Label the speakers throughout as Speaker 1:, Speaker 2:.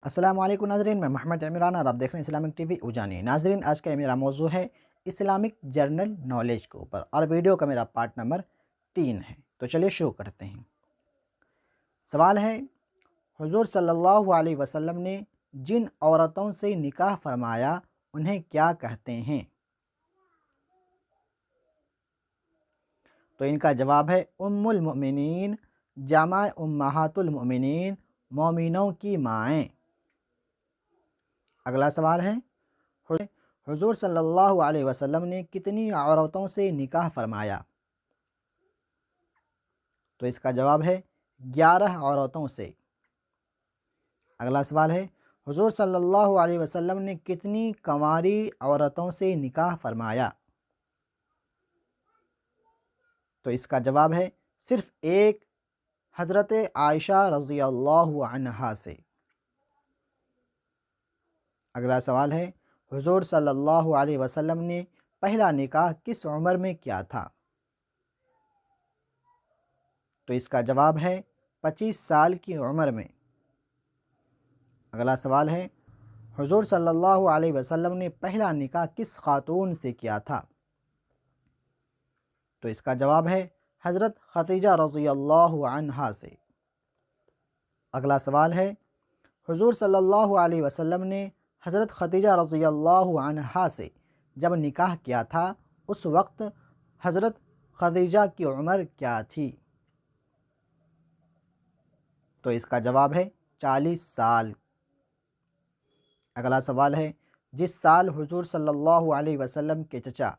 Speaker 1: السلام علیکم ناظرین، میں محمد عمران اور آپ دیکھ رہے ہیں اسلامک ٹی وی اجانی۔ ناظرین، آج کا میرا موضوع ہے اسلامک جرنل نالج کے اوپر، اور ویڈیو کا میرا پارٹ نمبر 3 ہے۔ تو چلیے شروع کرتے ہیں۔ سوال ہے، حضور صلی اللہ علیہ وسلم نے جن عورتوں سے نکاح فرمایا انہیں کیا کہتے ہیں؟ تو ان کا جواب ہے ام المؤمنین، جامع امہات المؤمنین، مومنوں کی مائیں۔ اگلا سوال ہے، حضور صلی اللہ علیہ وسلم نے کتنی عورتوں سے نکاح فرمایا؟ تو اس کا جواب ہے 11 عورتوں سے۔ اگلا سوال ہے، حضور صلی اللہ علیہ وسلم نے کتنی کنواری عورتوں سے نکاح فرمایا؟ تو اس کا جواب ہے صرف ایک، حضرت عائشہ رضی اللہ عنہا سے۔ اگلا سوال ہے، حضور صلی اللہ علیہ وسلم نے پہلا نکاح کس عمر میں کیا تھا؟ تو اس کا جواب ہے 25 سال کی عمر میں۔ اگلا سوال ہے، حضور صلی اللہ علیہ وسلم نے پہلا نکاح کس خاتون سے کیا تھا؟ تو اس کا جواب ہے حضرت خدیجہ رضی اللہ عنہا سے۔ اگلا سوال ہے، حضور صلی اللہ علیہ وسلم نے حضرت خدیجہ رضی اللہ عنہا سے جب نکاح کیا تھا اس وقت حضرت خدیجہ کی عمر کیا تھی؟ تو اس کا جواب ہے 40 سال۔ اگلا سوال ہے، جس سال حضور صلی اللہ علیہ وسلم کے چچا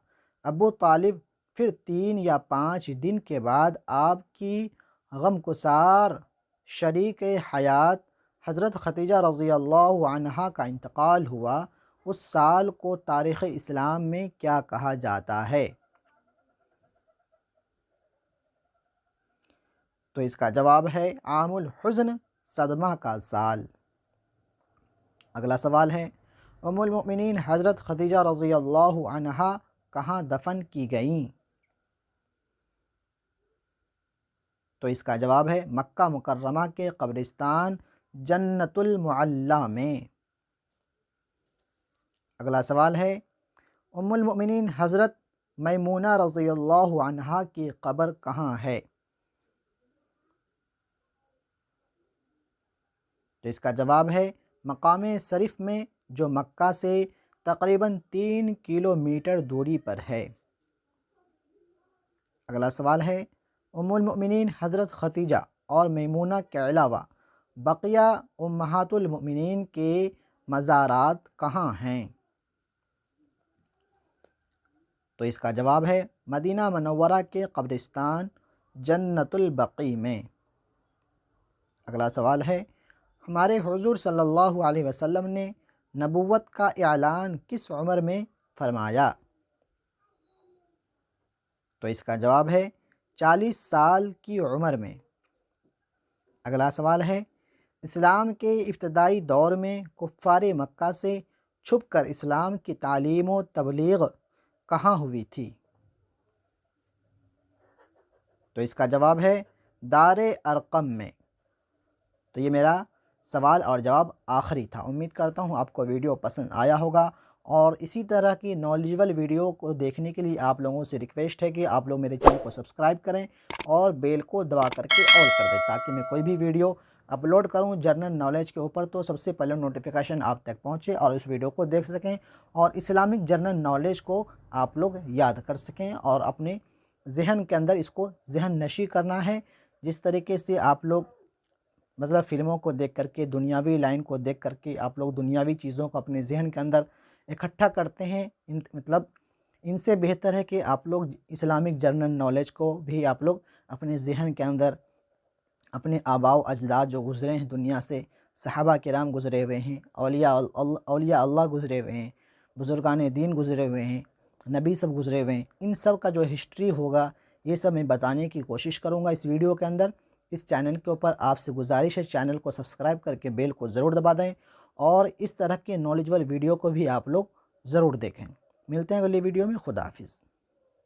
Speaker 1: ابو طالب پھر 3 یا 5 دن کے بعد آپ کی غمگسار شریک حیات حضرت خدیجہ رضی اللہ عنہا کا انتقال ہوا، اس سال کو تاریخ اسلام میں کیا کہا جاتا ہے؟ تو اس کا جواب ہے عام الحزن، صدمہ کا سال۔ اگلا سوال ہے، ام المؤمنین حضرت خدیجہ رضی اللہ عنہا کہاں دفن کی گئیں؟ تو اس کا جواب ہے مکہ مکرمہ کے قبرستان جنت المعلی میں۔ اگلا سوال ہے، ام المؤمنین حضرت میمونہ رضی اللہ عنہا کی قبر کہاں ہے؟ تو اس کا جواب ہے مقام شریف میں، جو مکہ سے تقریباً 3 کلومیٹر دوری پر ہے۔ اگلا سوال ہے، ام المؤمنین حضرت خدیجہ اور میمونہ کے علاوہ بقیہ امہات المؤمنین کے مزارات کہاں ہیں؟ تو اس کا جواب ہے مدینہ منورہ کے قبرستان جنت البقیع میں۔ اگلا سوال ہے، ہمارے حضور صلی اللہ علیہ وسلم نے نبوت کا اعلان کس عمر میں فرمایا؟ تو اس کا جواب ہے 40 سال کی عمر میں۔ اگلا سوال ہے، اسلام کے ابتدائی دور میں کفار مکہ سے چھپ کر اسلام کی تعلیم و تبلیغ کہاں ہوئی تھی؟ تو اس کا جواب ہے دار ارقم میں۔ تو یہ میرا سوال اور جواب آخری تھا۔ امید کرتا ہوں آپ کو ویڈیو پسند آیا ہوگا، اور اسی طرح کی نالجبل ویڈیو کو دیکھنے کے لیے آپ لوگوں سے ریکویسٹ ہے کہ آپ لوگ میرے چینل کو سبسکرائب کریں اور بیل کو دبا کر کے آل کر دیں، تاکہ میں کوئی بھی ویڈیو اپلوڈ کروں جرنل نالج کے اوپر تو سب سے پہلے نوٹیفیکیشن آپ تک پہنچے اور اس ویڈیو کو دیکھ سکیں، اور اسلامک جرنل نالج کو آپ لوگ یاد کر سکیں اور اپنے ذہن کے اندر اس کو ذہن نشی کرنا ہے۔ جس طریقے سے آپ لوگ مطلب فلموں کو دیکھ کر کے، دنیاوی لائن کو دیکھ کر کے آپ لوگ دنیاوی چیزوں کو اپنے ذہن کے اندر اکٹھا کرتے ہیں، مطلب ان سے بہتر ہے کہ آپ لوگ اسلامک جرنل نالج کو بھی آپ لوگ اپنے ذہن کے اندر اپنے آباء و اجداد جو گزرے ہیں دنیا سے، صحابہ کرام گزرے ہوئے ہیں، اولیاء اللہ گزرے ہوئے ہیں، بزرگان دین گزرے ہوئے ہیں، نبی سب گزرے ہوئے ہیں، ان سب کا جو ہسٹری ہوگا یہ سب میں بتانے کی کوشش کروں گا اس ویڈیو کے اندر۔ اس چینل کے اوپر آپ سے گزارش ہے چینل کو سبسکرائب کر کے بیل کو ضرور دبا دیں، اور اس طرح کے نالجبل ویڈیو کو بھی آپ لوگ ضرور دیکھیں۔ ملتے ہیں اگلی ویڈیو میں، خدا حافظ۔